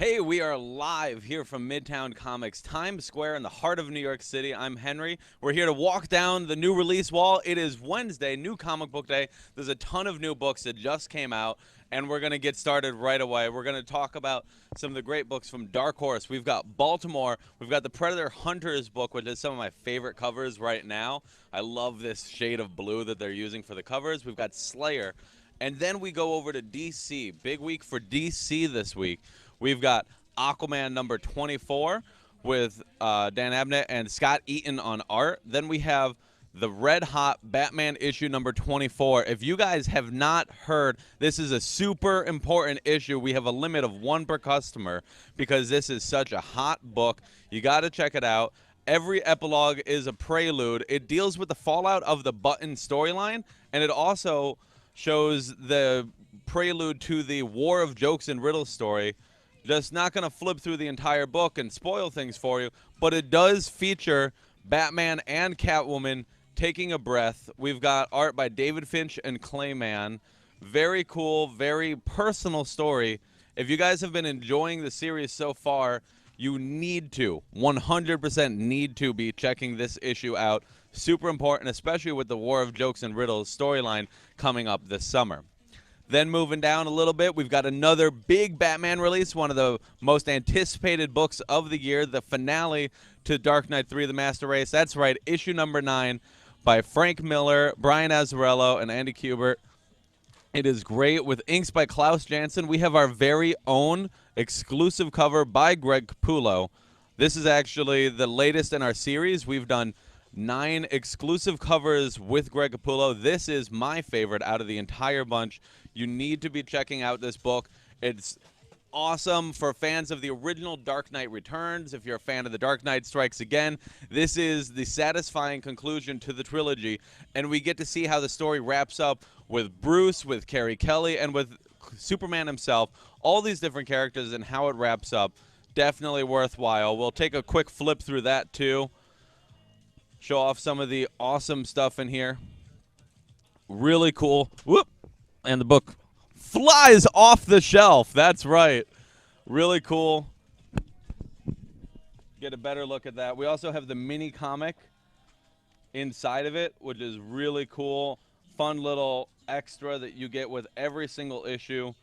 Hey, we are live here from Midtown Comics, Times Square in the heart of New York City. I'm Henry. We're here to walk down the new release wall. It is Wednesday, new comic book day. There's a ton of new books that just came out, and we're going to get started right away. We're going to talk about some of the great books from Dark Horse. We've got Baltimore. We've got the Predator Hunters book, which is some of my favorite covers right now. I love this shade of blue that they're using for the covers. We've got Slayer. And then we go over to DC. Big week for DC this week. We've got Aquaman number 24 with Dan Abnett and Scott Eaton on art. Then we have the Red Hot Batman issue number 24. If you guys have not heard, this is a super important issue. We have a limit of one per customer because this is such a hot book. You got to check it out. Every epilogue is a prelude. It deals with the fallout of the Button storyline, and it also shows the prelude to the War of Jokes and Riddles story. Just not going to flip through the entire book and spoil things for you, but it does feature Batman and Catwoman taking a breath. We've got art by David Finch and Clayman. Very cool, very personal story. If you guys have been enjoying the series so far, you need to, 100% need to be checking this issue out. Super important, especially with the War of Jokes and Riddles storyline coming up this summer. Then moving down a little bit, we've got another big Batman release, one of the most anticipated books of the year, the finale to Dark Knight 3, The Master Race. That's right, issue number 9 by Frank Miller, Brian Azzarello, and Andy Kubert. It is great with inks by Klaus Janson. We have our very own exclusive cover by Greg Capullo. This is actually the latest in our series. We've done 9 exclusive covers with Greg Capullo. This is my favorite out of the entire bunch. You need to be checking out this book. It's awesome for fans of the original Dark Knight Returns. If you're a fan of The Dark Knight Strikes Again, this is the satisfying conclusion to the trilogy, and we get to see how the story wraps up with Bruce, with Carrie Kelly, and with Superman himself, all these different characters and how it wraps up. Definitely worthwhile. We'll take a quick flip through that too. Show off some of the awesome stuff in here. Really cool. Whoop! And the book flies off the shelf. That's right. Really cool. Get a better look at that. We also have the mini comic inside of it, which is really cool. Fun little extra that you get with every single issue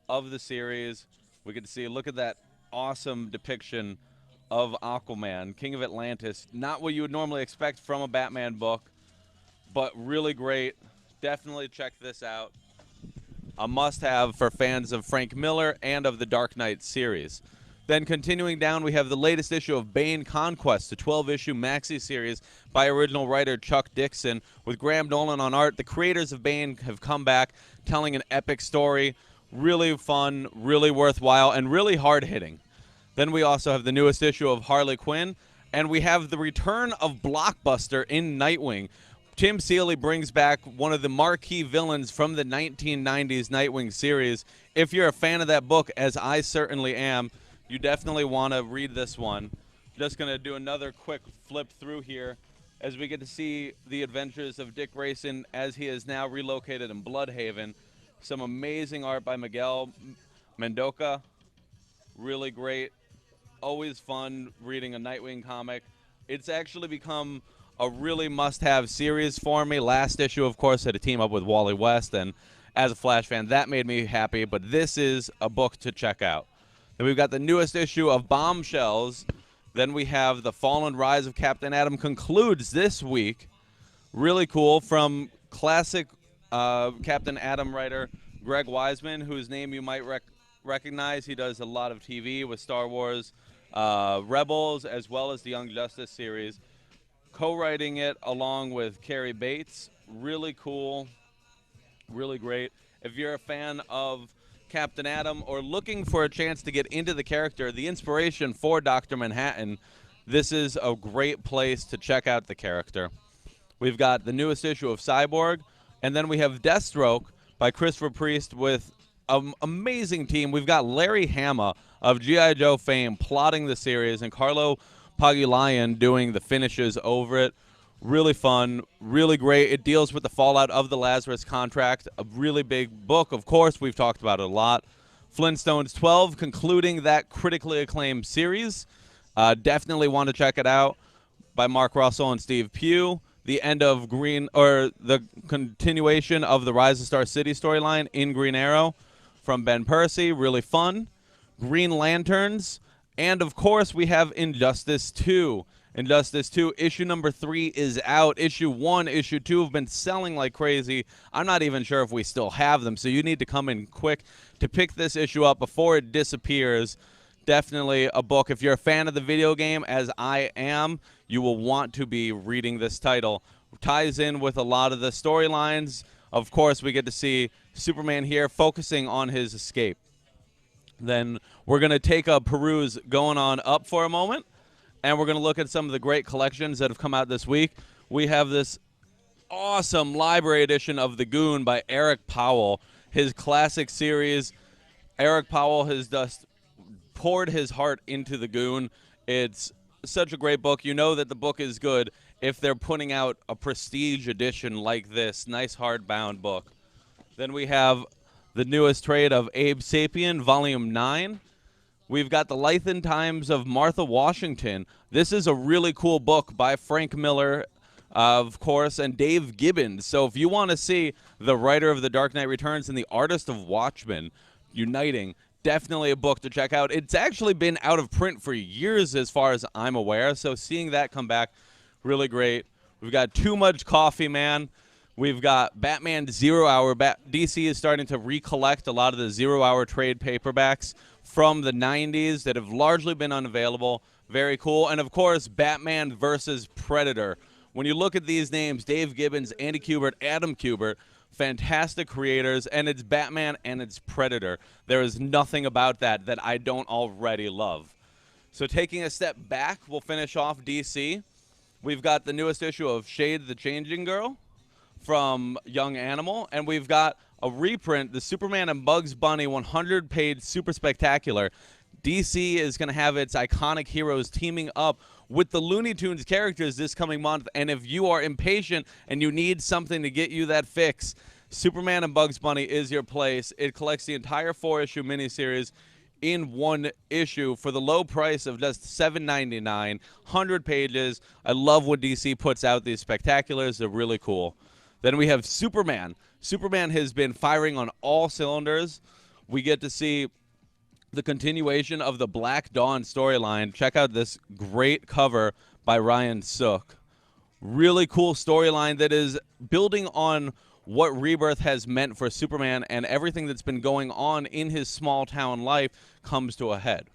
of the series. We get to see, look at that awesome depiction of Aquaman, King of Atlantis. Not what you would normally expect from a Batman book, but really great. Definitely check this out. A must-have for fans of Frank Miller and of the Dark Knight series. Then continuing down, we have the latest issue of Bane Conquest, the 12-issue maxi series by original writer Chuck Dixon. With Graham Nolan on art, the creators of Bane have come back telling an epic story. Really fun, really worthwhile, and really hard-hitting. Then we also have the newest issue of Harley Quinn, and we have the return of Blockbuster in Nightwing. Tim Seeley brings back one of the marquee villains from the 1990s Nightwing series. If you're a fan of that book, as I certainly am, you definitely want to read this one. Just going to do another quick flip through here as we get to see the adventures of Dick Grayson as he is now relocated in Bloodhaven. Some amazing art by Miguel Mendoca. Really great. Always fun reading a Nightwing comic. It's actually become a really must-have series for me. Last issue, of course, had a team up with Wally West, and as a Flash fan, that made me happy, but this is a book to check out. Then we've got the newest issue of Bombshells. Then we have The Fall and Rise of Captain Atom concludes this week. Really cool, from classic Captain Atom writer Greg Wiseman, whose name you might recognize. He does a lot of TV with Star Wars Rebels, as well as the Young Justice series. Co-writing it along with Carrie Bates. Really cool, really great. If you're a fan of Captain Atom or looking for a chance to get into the character, the inspiration for Dr. Manhattan, this is a great place to check out the character. We've got the newest issue of Cyborg, and then we have Deathstroke by Christopher Priest with an amazing team. We've got Larry Hama of G.I. Joe fame plotting the series, and Carlo Pagulayan doing the finishes over it. Really fun, really great. It deals with the fallout of the Lazarus contract, a really big book. Of course, we've talked about it a lot. Flintstones 12, concluding that critically acclaimed series. Definitely want to check it out, by Mark Russell and Steve Pugh. The end of the continuation of the Rise of Star City storyline in Green Arrow from Ben Percy, really fun. Green Lanterns, and of course we have Injustice 2. Injustice 2 issue number 3 is out. Issue 1, issue 2 have been selling like crazy. I'm not even sure if we still have them, so you need to come in quick to pick this issue up before it disappears. Definitely a book. If you're a fan of the video game, as I am, you will want to be reading this title. It ties in with a lot of the storylines. Of course, we get to see Superman here focusing on his escape. Then we're going to take a peruse going on up for a moment, and we're going to look at some of the great collections that have come out this week. We have this awesome library edition of The Goon by Eric Powell. His classic series. Eric Powell has just poured his heart into The Goon. It's such a great book. You know that the book is good if they're putting out a prestige edition like this. Nice hardbound book. Then we have the newest trade of Abe Sapien, Volume 9. We've got The Life and Times of Martha Washington. This is a really cool book by Frank Miller, of course, and Dave Gibbons. So if you want to see the writer of The Dark Knight Returns and the artist of Watchmen uniting, definitely a book to check out. It's actually been out of print for years as far as I'm aware, so seeing that come back, really great. We've got Too Much Coffee Man. We've got Batman Zero Hour. DC is starting to recollect a lot of the Zero Hour trade paperbacks from the 90s that have largely been unavailable. Very cool. And, of course, Batman versus Predator. When you look at these names, Dave Gibbons, Andy Kubert, Adam Kubert, fantastic creators, and it's Batman and it's Predator. There is nothing about that I don't already love. So taking a step back, we'll finish off DC. We've got the newest issue of Shade the Changing Girl from Young Animal, and we've got a reprint, the Superman and Bugs Bunny 100-page Super Spectacular. DC is going to have its iconic heroes teaming up with the Looney Tunes characters this coming month, and if you are impatient and you need something to get you that fix, Superman and Bugs Bunny is your place. It collects the entire 4-issue miniseries in one issue for the low price of just $7.99, 100 pages. I love when DC puts out these spectaculars. They're really cool. Then we have Superman. Superman has been firing on all cylinders. We get to see the continuation of the Black Dawn storyline. Check out this great cover by Ryan Sook. Really cool storyline that is building on what Rebirth has meant for Superman, and everything that's been going on in his small town life comes to a head.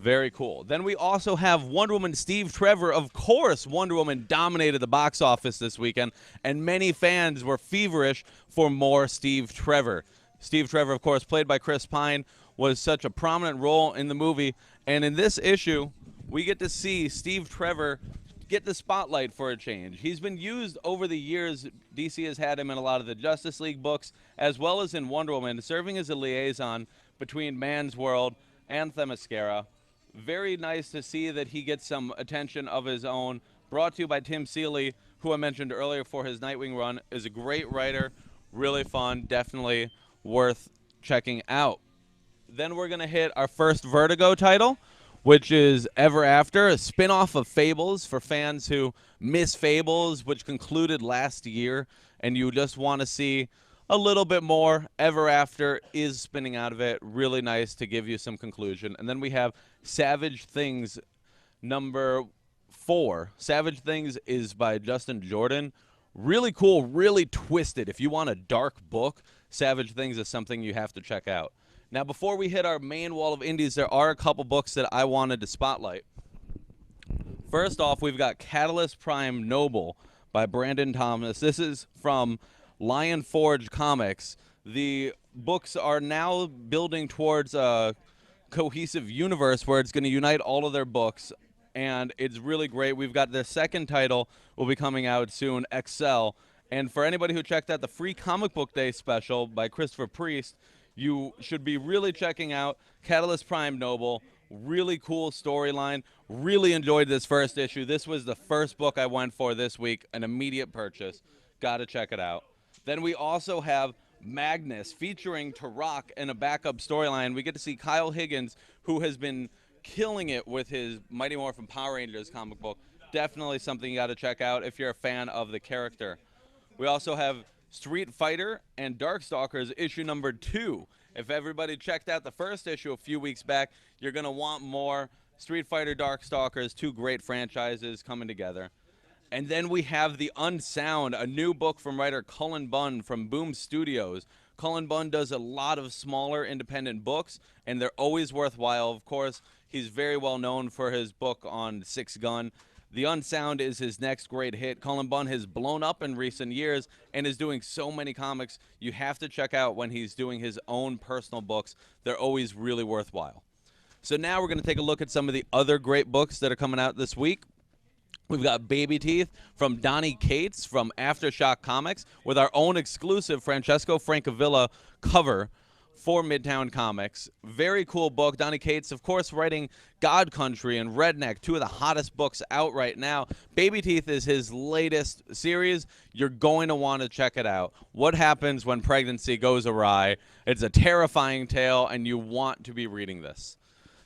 Very cool. Then we also have Wonder Woman Steve Trevor. Of course, Wonder Woman dominated the box office this weekend, and many fans were feverish for more Steve Trevor. Steve Trevor, of course, played by Chris Pine, was such a prominent role in the movie. And in this issue, we get to see Steve Trevor get the spotlight for a change. He's been used over the years. DC has had him in a lot of the Justice League books, as well as in Wonder Woman, serving as a liaison between Man's World and Themyscira. Very nice to see that he gets some attention of his own. Brought to you by Tim Seeley, who I mentioned earlier for his Nightwing run, is a great writer, really fun, definitely worth checking out. Then we're going to hit our first Vertigo title, which is Ever After, a spin-off of Fables for fans who miss Fables, which concluded last year, and you just want to see a little bit more. Ever After is spinning out of it. Really nice to give you some conclusion. And then we have Savage Things number 4. Savage Things is by Justin Jordan. Really cool, really twisted. If you want a dark book, Savage Things is something you have to check out. Now, before we hit our main wall of indies, there are a couple books that I wanted to spotlight. First off, we've got Catalyst Prime Noble by Brandon Thomas. This is from Lion Forge Comics. The books are now building towards a cohesive universe where it's going to unite all of their books, and it's really great. We've got the second title will be coming out soon, Excel. And for anybody who checked out the free Comic Book Day special by Christopher Priest, you should be really checking out Catalyst Prime Noble. Really cool storyline. Really enjoyed this first issue. This was the first book I went for this week, an immediate purchase. Got to check it out. Then we also have Magnus, featuring Turok in a backup storyline. We get to see Kyle Higgins, who has been killing it with his Mighty Morphin Power Rangers comic book. Definitely something you got to check out if you're a fan of the character. We also have Street Fighter and Darkstalkers issue number 2. If everybody checked out the first issue a few weeks back, you're going to want more. Street Fighter, Darkstalkers, 2 great franchises coming together. And then we have The Unsound, a new book from writer Cullen Bunn from Boom Studios. Cullen Bunn does a lot of smaller independent books, and they're always worthwhile. Of course, he's very well known for his book on Six Gun. The Unsound is his next great hit. Cullen Bunn has blown up in recent years and is doing so many comics. You have to check out when he's doing his own personal books. They're always really worthwhile. So now we're going to take a look at some of the other great books that are coming out this week. We've got Baby Teeth from Donnie Cates from Aftershock Comics with our own exclusive Francesco Francavilla cover for Midtown Comics. Very cool book. Donnie Cates, of course, writing God Country and Redneck, 2 of the hottest books out right now. Baby Teeth is his latest series. You're going to want to check it out. What happens when pregnancy goes awry? It's a terrifying tale, and you want to be reading this.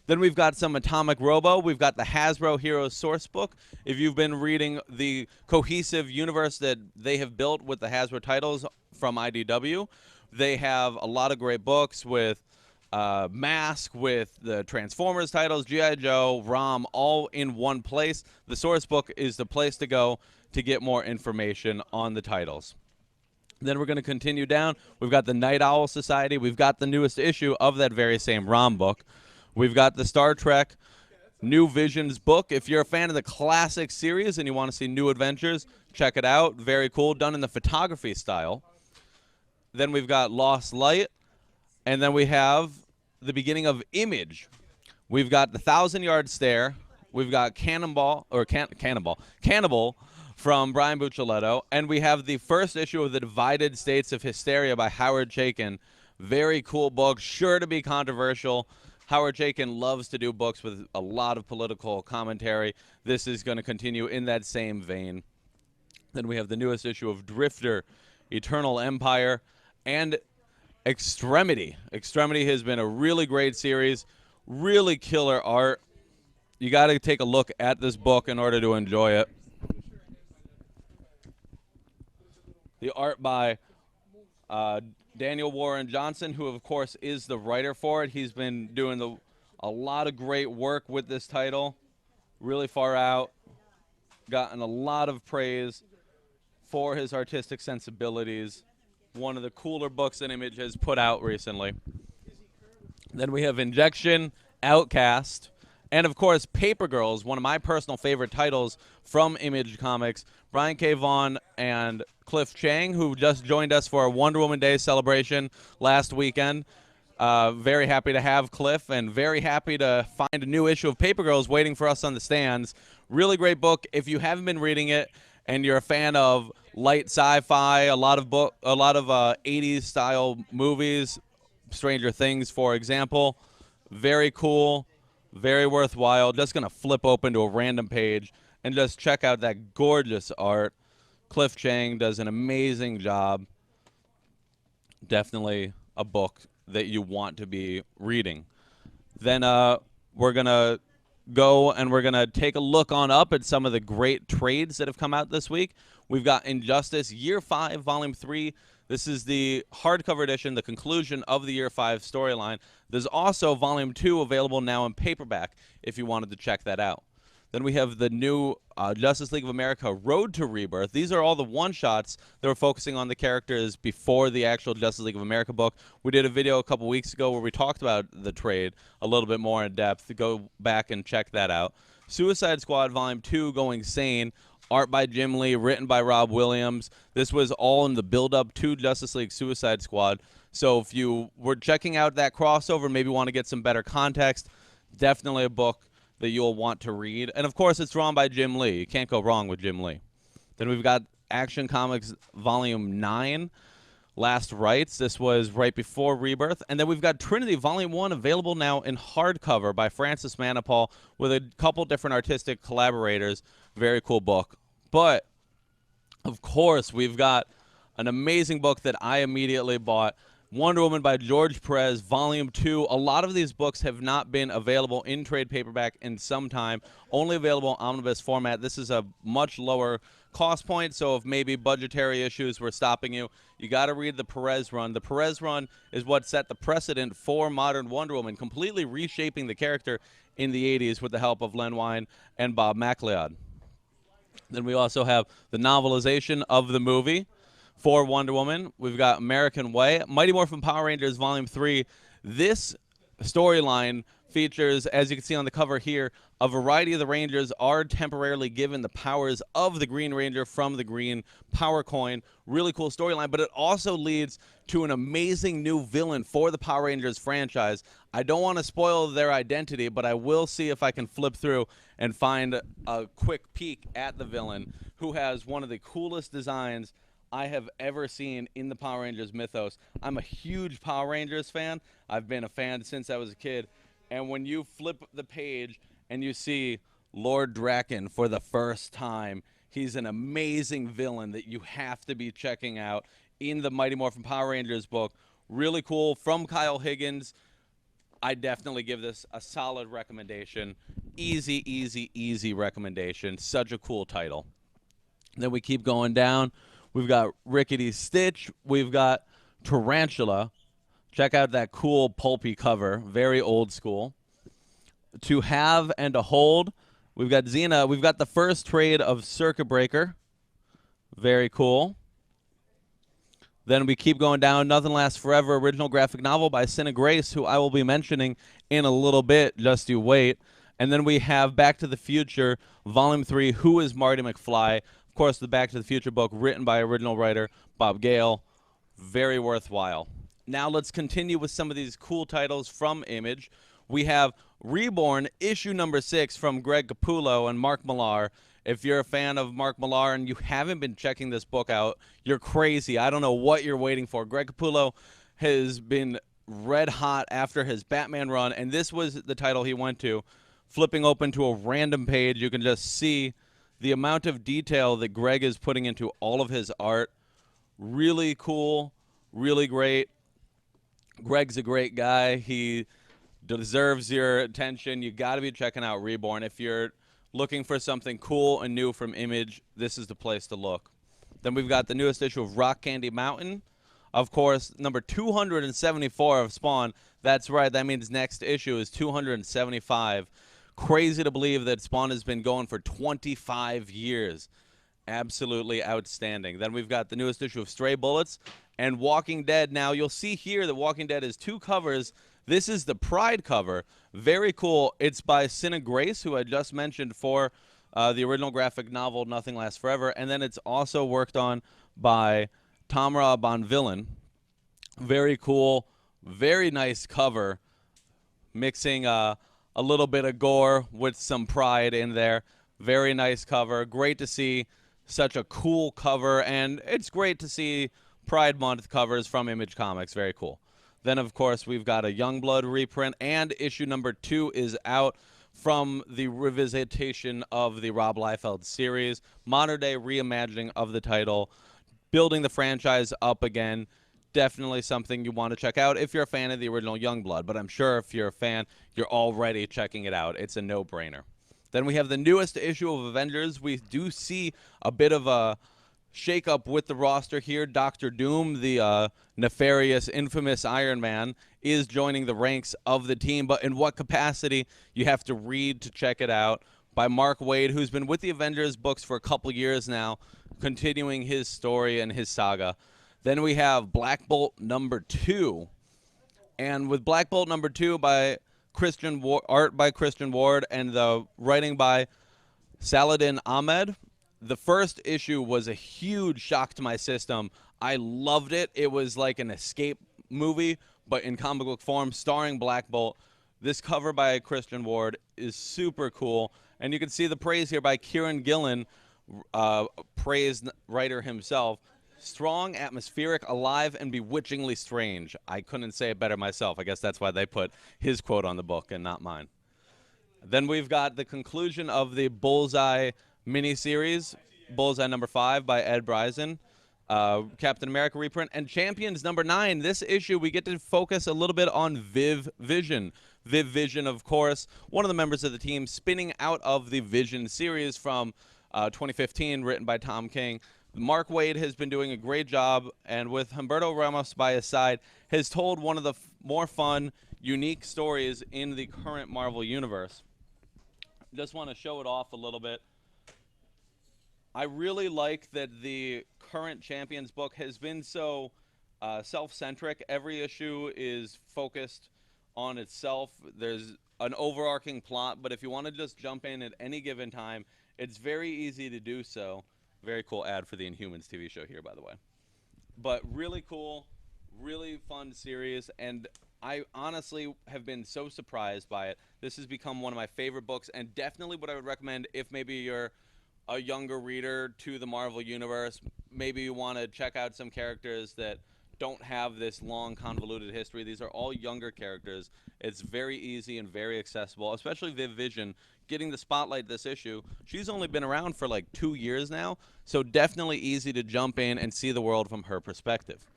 Then we've got some Atomic Robo. We've got the Hasbro Heroes source book. If you've been reading the cohesive universe that they have built with the Hasbro titles from IDW, they have a lot of great books with Mask, with the Transformers titles, G.I. Joe, ROM, all in one place. The source book is the place to go to get more information on the titles. Then we're going to continue down. We've got the Night Owl Society. We've got the newest issue of that very same ROM book. We've got the Star Trek New Visions book. If you're a fan of the classic series and you want to see new adventures, check it out. Very cool, done in the photography style. Then we've got Lost Light. And then we have the beginning of Image. We've got the 1,000-Yard Stare. We've got Cannibal from Brian Buccellato. And we have the first issue of The Divided States of Hysteria by Howard Chaykin. Very cool book, sure to be controversial. Howard Chaykin loves to do books with a lot of political commentary. This is going to continue in that same vein. Then we have the newest issue of Drifter, Eternal Empire, and Extremity. Extremity has been a really great series, really killer art. You got to take a look at this book in order to enjoy it. The art by Daniel Warren Johnson, who, of course, is the writer for it. He's been doing a lot of great work with this title, really far out, gotten a lot of praise for his artistic sensibilities. One of the cooler books that Image has put out recently. Then we have Injection, Outcast, and, of course, Paper Girls, one of my personal favorite titles from Image Comics. Brian K. Vaughan and Cliff Chang, who just joined us for our Wonder Woman Day celebration last weekend. Very happy to have Cliff and very happy to find a new issue of Paper Girls waiting for us on the stands. Really great book. If you haven't been reading it and you're a fan of light sci-fi, a lot of 80s style movies, Stranger Things, for example, very cool, very worthwhile. Just going to flip open to a random page and just check out that gorgeous art. Cliff Chang does an amazing job. Definitely a book that you want to be reading. Then we're going to go and we're going to take a look on up at some of the great trades that have come out this week. We've got Injustice Year 5, Volume 3. This is the hardcover edition, the conclusion of the Year 5 storyline. There's also Volume 2 available now in paperback if you wanted to check that out. Then we have the new Justice League of America Road to Rebirth. These are all the one-shots that were focusing on the characters before the actual Justice League of America book. We did a video a couple weeks ago where we talked about the trade a little bit more in depth. Go back and check that out. Suicide Squad Volume 2, Going Sane. Art by Jim Lee, written by Rob Williams. This was all in the build-up to Justice League Suicide Squad. So if you were checking out that crossover, maybe want to get some better context, definitely a book that you'll want to read. And, of course, it's drawn by Jim Lee. You can't go wrong with Jim Lee. Then we've got Action Comics Volume 9, Last Rites. This was right before Rebirth. And then we've got Trinity Volume 1 available now in hardcover by Francis Manapul with a couple different artistic collaborators. Very cool book. But, of course, we've got an amazing book that I immediately bought. Wonder Woman by George Perez, Volume 2. A lot of these books have not been available in trade paperback in some time, only available in omnibus format. This is a much lower cost point, so if maybe budgetary issues were stopping you, you got to read the Perez run. The Perez run is what set the precedent for modern Wonder Woman, completely reshaping the character in the 80s with the help of Len Wein and Bob McLeod. Then we also have the novelization of the movie for Wonder Woman. We've got American Way, Mighty Morphin Power Rangers Volume 3. This storyline features, as you can see on the cover here, a variety of the Rangers are temporarily given the powers of the Green Ranger from the Green Power Coin. Really cool storyline, but it also leads to an amazing new villain for the Power Rangers franchise. I don't want to spoil their identity, but I will see if I can flip through and find a quick peek at the villain, who has one of the coolest designs I have ever seen in the Power Rangers mythos. I'm a huge Power Rangers fan. I've been a fan since I was a kid. And when you flip the page and you see Lord Draken for the first time, he's an amazing villain that you have to be checking out in the Mighty Morphin Power Rangers book. Really cool. From Kyle Higgins. I definitely give this a solid recommendation. Easy, easy, easy recommendation. Such a cool title. Then we keep going down. We've got Rickety Stitch. We've got Tarantula. Check out that cool pulpy cover. Very old school. To Have and to Hold. We've got Xena. We've got the first trade of Circuit Breaker. Very cool. Then we keep going down. Nothing Lasts Forever, original graphic novel by Cinna Grace, who I will be mentioning in a little bit. Just you wait. And then we have Back to the Future, Volume 3, Who is Marty McFly? Of course, the Back to the Future book written by original writer Bob Gale. Very worthwhile. Now let's continue with some of these cool titles from Image. We have Reborn, issue number 6 from Greg Capullo and Mark Millar. If you're a fan of Mark Millar and you haven't been checking this book out, you're crazy. I don't know what you're waiting for. Greg Capullo has been red hot after his Batman run, and this was the title he went to. Flipping open to a random page, you can just see the amount of detail that Greg is putting into all of his art. Really cool, really great. Greg's a great guy. He deserves your attention. You got to be checking out Reborn. If you're looking for something cool and new from Image, this is the place to look. Then we've got the newest issue of Rock Candy Mountain. Of course, number 274 of Spawn. That's right. That means next issue is 275. Crazy to believe that Spawn has been going for 25 years. Absolutely outstanding. Then we've got the newest issue of Stray Bullets and Walking Dead. Now, you'll see here that Walking Dead is 2 covers. This is the Pride cover. Very cool. It's by Cinna Grace, who I just mentioned for the original graphic novel Nothing Lasts Forever. And then it's also worked on by Tamra Bonvillain. Very cool. Very nice cover. Mixing a little bit of gore with some pride in there. Very nice cover. Great to see such a cool cover. And it's great to see Pride Month covers from Image Comics. Very cool. Then, of course, we've got a Youngblood reprint, and issue number 2 is out from the revisitation of the Rob Liefeld series. Modern-day reimagining of the title, building the franchise up again. Definitely something you want to check out if you're a fan of the original Youngblood, but I'm sure if you're a fan, you're already checking it out. It's a no-brainer. Then we have the newest issue of Avengers. We do see a bit of a shake-up with the roster here. Dr. Doom, the nefarious, infamous Iron Man, is joining the ranks of the team, but in what capacity, you have to read to check it out, by Mark Waid, who's been with the Avengers books for a couple years now, continuing his story and his saga. Then we have Black Bolt number 2, and with Black Bolt number 2 by art by Christian Ward and the writing by Saladin Ahmed. The first issue was a huge shock to my system. I loved it. It was like an escape movie, but in comic book form, starring Black Bolt. This cover by Christian Ward is super cool. And you can see the praise here by Kieran Gillen, praised writer himself. Strong, atmospheric, alive, and bewitchingly strange. I couldn't say it better myself. I guess that's why they put his quote on the book and not mine. Then we've got the conclusion of the Bullseye miniseries, Bullseye number 5 by Ed Bryson. Captain America reprint, and Champions #9. This issue, we get to focus a little bit on Viv Vision. Viv Vision, of course, one of the members of the team spinning out of the Vision series from 2015, written by Tom King. Mark Waid has been doing a great job, and with Humberto Ramos by his side, has told one of the more fun, unique stories in the current Marvel Universe. Just want to show it off a little bit. I really like that the current Champions book has been so self-centric. Every issue is focused on itself. There's an overarching plot, but if you want to just jump in at any given time, it's very easy to do so. Very cool ad for the Inhumans TV show here, by the way. But really cool, really fun series, and I honestly have been so surprised by it. This has become one of my favorite books, and definitely what I would recommend if maybe you're a younger reader to the Marvel Universe. Maybe you want to check out some characters that don't have this long, convoluted history. These are all younger characters. It's very easy and very accessible, especially Viv Vision getting the spotlight this issue. She's only been around for like 2 years now, so definitely easy to jump in and see the world from her perspective.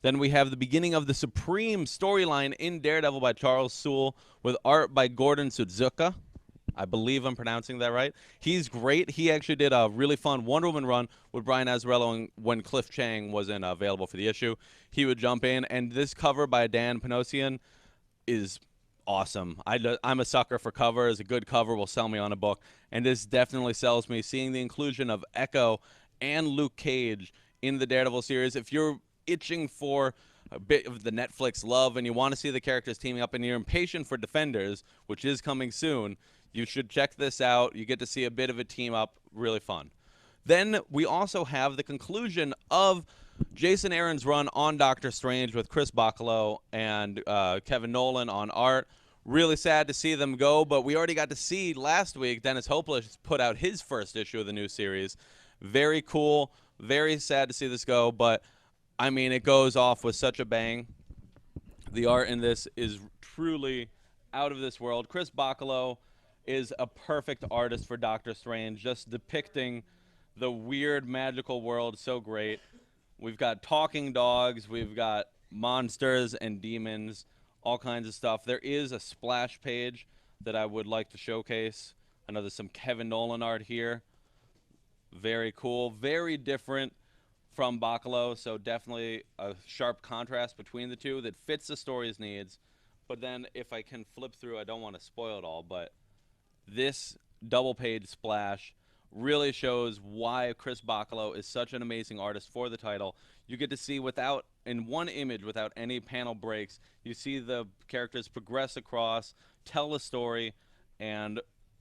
Then we have the beginning of the Supreme storyline in Daredevil by Charles Soule with art by Gordon Suzuka. I believe I'm pronouncing that right. He's great. He actually did a really fun Wonder Woman run with Brian Azzarello when Cliff Chang wasn't available for the issue. He would jump in, and this cover by Dan Panosian is awesome. I'm a sucker for covers. A good cover will sell me on a book, and this definitely sells me. Seeing the inclusion of Echo and Luke Cage in the Daredevil series, if you're itching for a bit of the Netflix love and you want to see the characters teaming up and you're impatient for Defenders, which is coming soon, you should check this out. You get to see a bit of a team up. Really fun. Then we also have the conclusion of Jason Aaron's run on Doctor Strange with Chris Bachalo and Kevin Nolan on art. Really sad to see them go, but we already got to see last week Dennis Hopeless put out his first issue of the new series. Very cool. Very sad to see this go, but I mean, it goes off with such a bang. The art in this is truly out of this world. Chris Bachalo is a perfect artist for Doctor Strange, just depicting the weird magical world so great. We've got talking dogs, we've got monsters and demons, all kinds of stuff. There is a splash page that I would like to showcase. I know there's some Kevin Nolan art here. Very cool, very different from Bachalo, so definitely a sharp contrast between the two that fits the story's needs. But then if I can flip through, I don't want to spoil it all, but this double-page splash really shows why Chris Bachalo is such an amazing artist for the title. You get to see in one image, without any panel breaks, you see the characters progress across, tell a story, and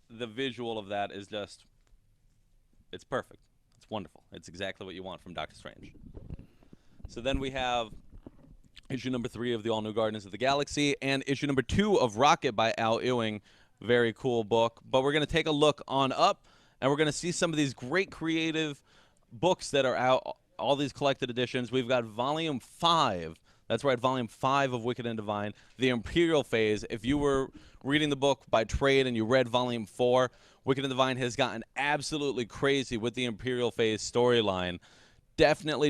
the visual of that is just, it's perfect. It's wonderful. It's exactly what you want from Doctor Strange. So then we have issue number 3 of the All New Guardians of the Galaxy and issue number 2 of Rocket by Al Ewing. Very cool book. But we're going to take a look on up, and we're going to see some of these great creative books that are out, all these collected editions. We've got Volume 5. That's right, Volume 5 of Wicked and Divine, the Imperial Phase. If you were reading the book by trade and you read Volume 4, Wicked and Divine has gotten absolutely crazy with the Imperial Phase storyline. Definitely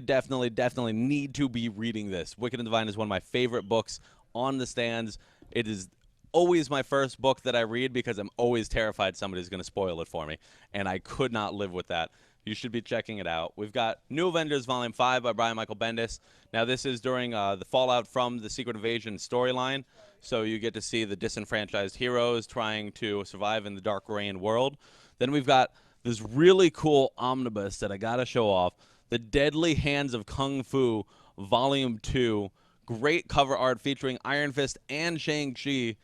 need to be reading this. Wicked and Divine is one of my favorite books on the stands. It is always my first book that I read because I'm always terrified somebody's going to spoil it for me, and I could not live with that. You should be checking it out. We've got New Avengers Volume 5 by Brian Michael Bendis. Now, this is during the fallout from the Secret Invasion storyline, so you get to see the disenfranchised heroes trying to survive in the Dark Reign world. Then we've got this really cool omnibus that I got to show off, The Deadly Hands of Kung Fu, Volume 2. Great cover art featuring Iron Fist and Shang-Chi.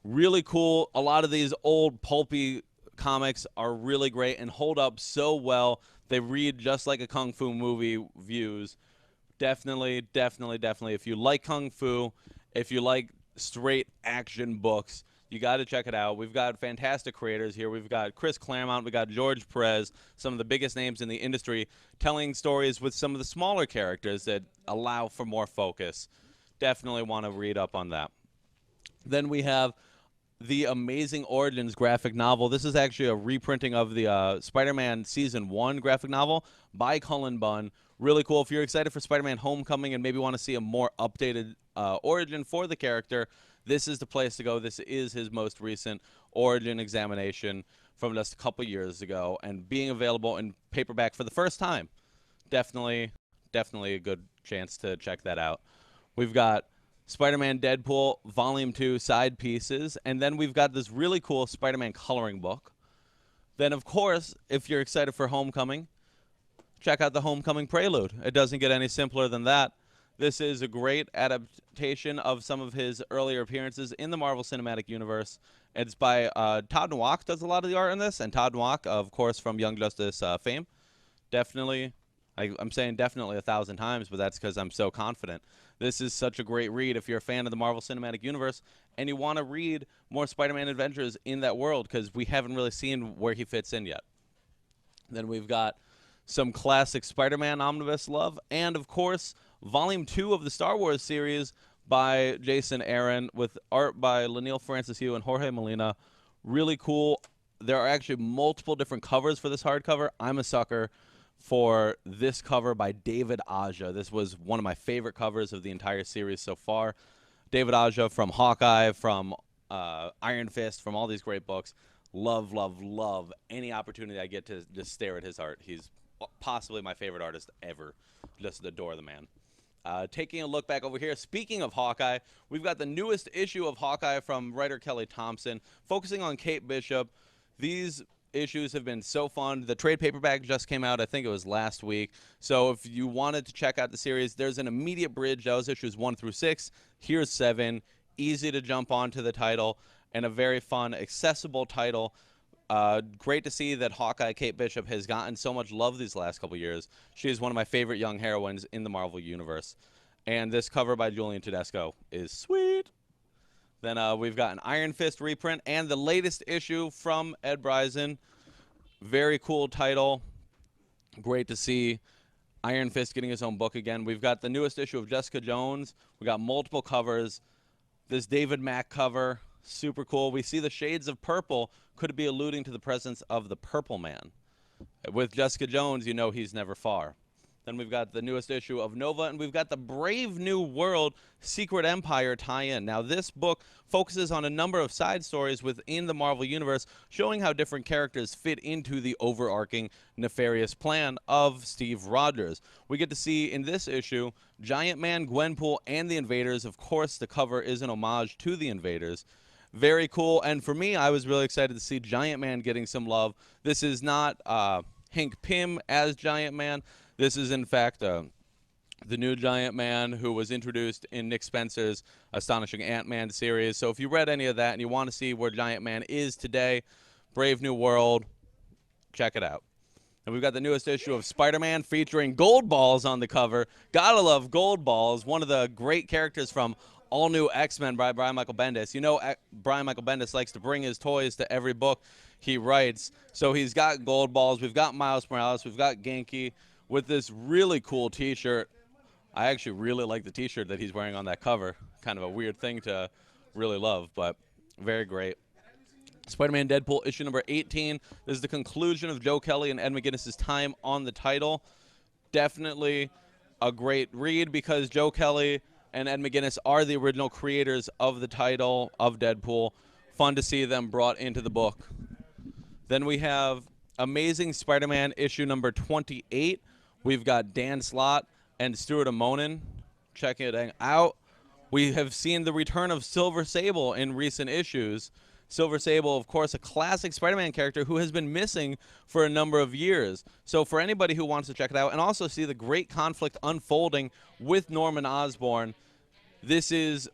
Really cool. A lot of these old pulpy comics are really great and hold up so well. They read just like a Kung Fu movie views. Definitely. If you like Kung Fu, if you like straight action books, you got to check it out. We've got fantastic creators here. We've got Chris Claremont. We've got George Perez, some of the biggest names in the industry, telling stories with some of the smaller characters that allow for more focus. Definitely want to read up on that. Then we have the Amazing Origins graphic novel. This is actually a reprinting of the Spider-Man Season 1 graphic novel by Cullen Bunn. Really cool. If you're excited for Spider-Man Homecoming and maybe want to see a more updated origin for the character, this is the place to go. This is his most recent origin examination from just a couple years ago, and being available in paperback for the first time. Definitely a good chance to check that out. We've got Spider-Man Deadpool Volume 2 side pieces, and then we've got this really cool Spider-Man coloring book. Then, of course, if you're excited for Homecoming, check out the Homecoming Prelude. It doesn't get any simpler than that. This is a great adaptation of some of his earlier appearances in the Marvel Cinematic Universe. It's by Todd Nowak does a lot of the art in this, and Todd Nowak, of course, from Young Justice fame. Definitely, I'm saying definitely 1,000 times, but that's because I'm so confident. This is such a great read if you're a fan of the Marvel Cinematic Universe and you want to read more Spider-Man adventures in that world, because we haven't really seen where he fits in yet. Then we've got some classic Spider-Man omnibus love, and, of course, Volume 2 of the Star Wars series by Jason Aaron with art by Leinil Francis Yu and Jorge Molina. Really cool. There are actually multiple different covers for this hardcover. I'm a sucker for this cover by David Aja. This was one of my favorite covers of the entire series so far. David Aja from Hawkeye, from Iron Fist, from all these great books. Love, love, love any opportunity I get to just stare at his art. He's possibly my favorite artist ever. Just adore the man. Taking a look back over here, speaking of Hawkeye, we've got the newest issue of Hawkeye from writer Kelly Thompson, focusing on Kate Bishop. These issues have been so fun. The trade paperback just came out, I think it was last week. So if you wanted to check out the series, there's an immediate bridge. That was issues 1 through 6. Here's 7. Easy to jump onto the title, and a very fun, accessible title. Great to see that Hawkeye Kate Bishop has gotten so much love these last couple years. She is one of my favorite young heroines in the Marvel Universe. And this cover by Julian Tedesco is sweet. Then we've got an Iron Fist reprint and the latest issue from Ed Bryson. Very cool title. Great to see Iron Fist getting his own book again. We've got the newest issue of Jessica Jones. We got multiple covers. This David Mack cover, super cool. We see the shades of purple. Could it be alluding to the presence of the Purple Man? With Jessica Jones, you know he's never far. Then we've got the newest issue of Nova, and we've got the Brave New World Secret Empire tie-in. Now, this book focuses on a number of side stories within the Marvel Universe, showing how different characters fit into the overarching nefarious plan of Steve Rogers. We get to see in this issue Giant Man, Gwenpool, and the Invaders. Of course, the cover is an homage to the Invaders. Very cool, and for me, I was really excited to see Giant Man getting some love. This is not Hank Pym as Giant Man. This is, in fact, the new Giant Man who was introduced in Nick Spencer's Astonishing Ant-Man series. So if you read any of that and you want to see where Giant Man is today, Brave New World, check it out. And we've got the newest issue of Spider-Man featuring Gold Balls on the cover. Gotta love Gold Balls, one of the great characters from All New X-Men by Brian Michael Bendis. You know Brian Michael Bendis likes to bring his toys to every book he writes. So he's got Gold Balls. We've got Miles Morales. We've got Genki with this really cool T-shirt. I actually really like the T-shirt that he's wearing on that cover. Kind of a weird thing to really love, but very great. Spider-Man Deadpool issue number 18. This is the conclusion of Joe Kelly and Ed McGuinness's time on the title. Definitely a great read because Joe Kelly and Ed McGuinness are the original creators of the title of Deadpool. Fun to see them brought into the book. Then we have Amazing Spider-Man issue number 28. We've got Dan Slott and Stuart Amonin. Check it out. We have seen the return of Silver Sable in recent issues. Silver Sable, of course, a classic Spider-Man character who has been missing for a number of years. So for anybody who wants to check it out and also see the great conflict unfolding with Norman Osborn, this is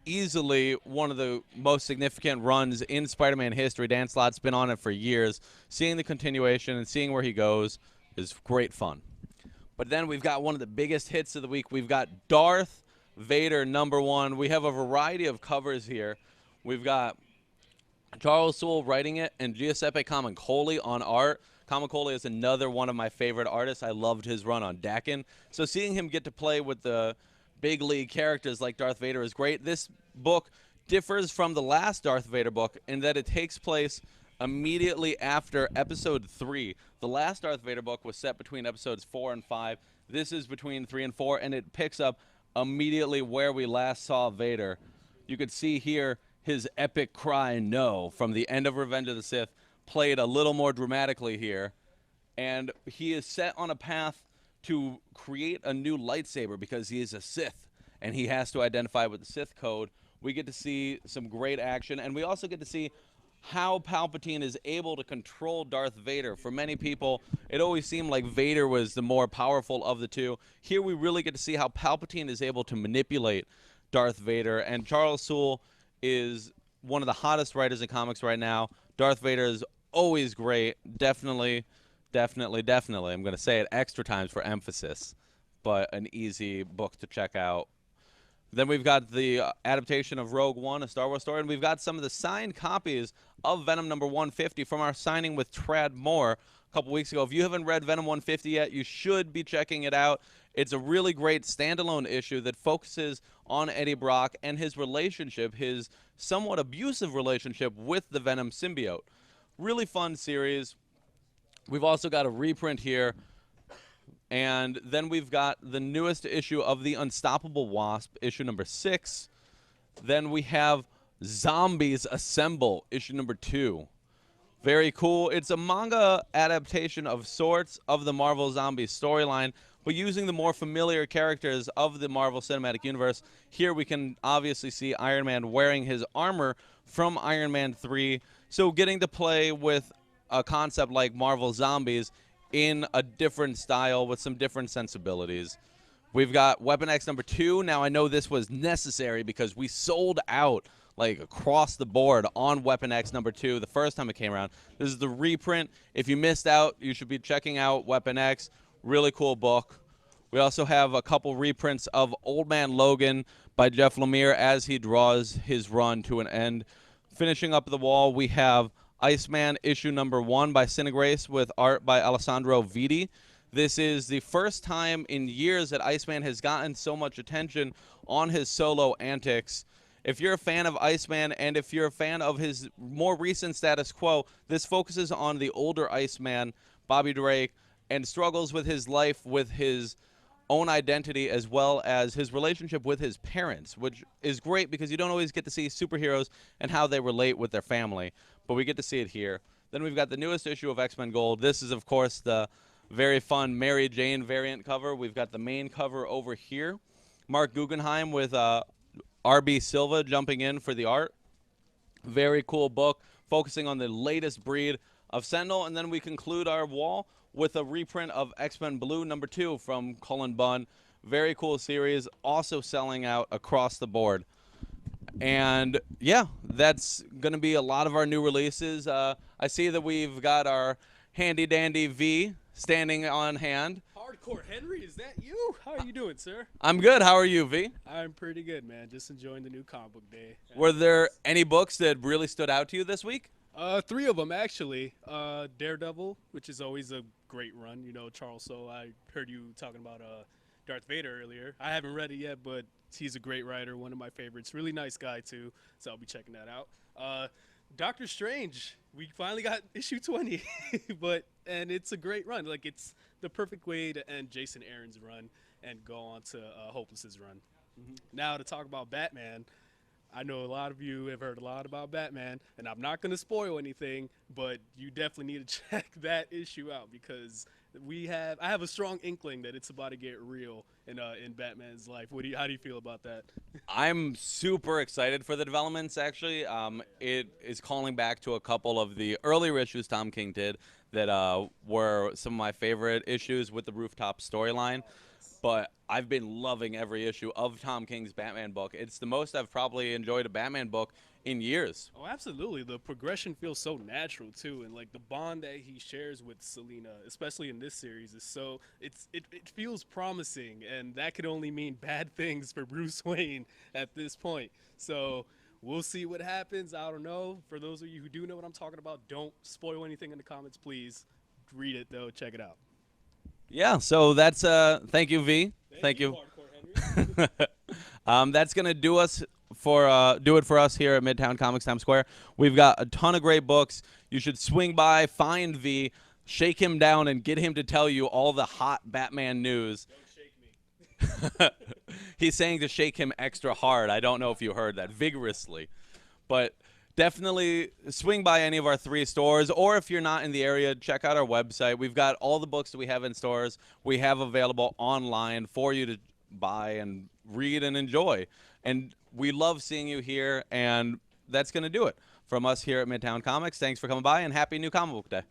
easily one of the most significant runs in Spider-Man history. Dan Slott's been on it for years. Seeing the continuation and seeing where he goes is great fun. But then we've got one of the biggest hits of the week. We've got Darth Vader #1. We have a variety of covers here. We've got Charles Soule writing it and Giuseppe Camuncoli on art. Camuncoli is another one of my favorite artists. I loved his run on Dakin. So seeing him get to play with the big league characters like Darth Vader is great. This book differs from the last Darth Vader book in that it takes place immediately after episode 3. The last Darth Vader book was set between episodes 4 and 5. This is between 3 and 4, and it picks up immediately where we last saw Vader. You could see here his epic cry "no" from the end of Revenge of the Sith played a little more dramatically here. And he is set on a path to create a new lightsaber because he is a Sith, and he has to identify with the Sith code. We get to see some great action, and we also get to see how Palpatine is able to control Darth Vader. For many people, it always seemed like Vader was the more powerful of the two. Here we really get to see how Palpatine is able to manipulate Darth Vader, and Charles Soule is one of the hottest writers in comics right now. Darth Vader is always great. Definitely. I'm going to say it extra times for emphasis, but an easy book to check out. Then we've got the adaptation of Rogue One, a Star Wars story, and we've got some of the signed copies of Venom number 150 from our signing with Trad Moore a couple weeks ago. If you haven't read Venom 150 yet, you should be checking it out. It's a really great standalone issue that focuses on Eddie Brock and his relationship, his somewhat abusive relationship with the Venom symbiote. Really fun series. We've also got a reprint here. And then we've got the newest issue of The Unstoppable Wasp, issue number 6. Then we have Zombies Assemble, issue number 2. Very cool. It's a manga adaptation of sorts of the Marvel Zombies storyline, but using the more familiar characters of the Marvel Cinematic Universe. Here we can obviously see Iron Man wearing his armor from Iron Man 3. So getting to play with a concept like Marvel Zombies in a different style with some different sensibilities. We've got Weapon X number 2. Now, I know this was necessary because we sold out like across the board on Weapon X number 2 the first time it came around. This is the reprint. If you missed out, you should be checking out Weapon X. Really cool book. We also have a couple reprints of Old Man Logan by Jeff Lemire as he draws his run to an end. Finishing up the wall, we have Iceman issue number 1 by Cinegrace with art by Alessandro Vitti. This is the first time in years that Iceman has gotten so much attention on his solo antics. If you're a fan of Iceman and if you're a fan of his more recent status quo, this focuses on the older Iceman, Bobby Drake, and struggles with his life, with his own identity, as well as his relationship with his parents, which is great because you don't always get to see superheroes and how they relate with their family, but we get to see it here. Then we've got the newest issue of X-Men Gold. This is, of course, the very fun Mary Jane variant cover. We've got the main cover over here. Mark Guggenheim with R.B. Silva jumping in for the art. Very cool book focusing on the latest breed of Sentinel, and then we conclude our wall with a reprint of X-Men Blue number 2 from Cullen Bunn. Very cool series, also selling out across the board. And yeah, that's going to be a lot of our new releases. I see that we've got our handy dandy V standing on hand. Hardcore Henry, is that you? How are you doing, sir? I'm good. How are you, V? I'm pretty good, man. Just enjoying the new comic book day. Were there any books that really stood out to you this week? 3 of them, actually. Daredevil, which is always a great run. You know, Charles Soule, I heard you talking about Darth Vader earlier. I haven't read it yet, but he's a great writer, one of my favorites. Really nice guy, too, so I'll be checking that out. Doctor Strange, we finally got issue 20, and it's a great run. Like, it's the perfect way to end Jason Aaron's run and go on to Hopeless's run. Now to talk about Batman. I know a lot of you have heard a lot about Batman, and I'm not going to spoil anything, but you definitely need to check that issue out because I have a strong inkling that it's about to get real in Batman's life. How do you feel about that? I'm super excited for the developments, actually. It is calling back to a couple of the earlier issues Tom King did that were some of my favorite issues with the Rooftop storyline. But I've been loving every issue of Tom King's Batman book. It's the most I've probably enjoyed a Batman book in years. Oh, absolutely. The progression feels so natural, too. And, like, the bond that he shares with Selina, especially in this series, is so – it feels promising. And that could only mean bad things for Bruce Wayne at this point. So we'll see what happens. I don't know. For those of you who do know what I'm talking about, don't spoil anything in the comments, please. Read it, though. Check it out. Yeah, so that's thank you, V. Thank you. Hardcore Henry. That's gonna do it for us here at Midtown Comics Times Square. We've got a ton of great books. You should swing by, find V, shake him down and get him to tell you all the hot Batman news. Don't shake me. He's saying to shake him extra hard. I don't know if you heard that. Vigorously. But definitely swing by any of our 3 stores, or if you're not in the area, check out our website. We've got all the books that we have in stores. We have available online for you to buy and read and enjoy. And we love seeing you here, and that's going to do it from us here at Midtown Comics. Thanks for coming by, and happy New Comic Book Day.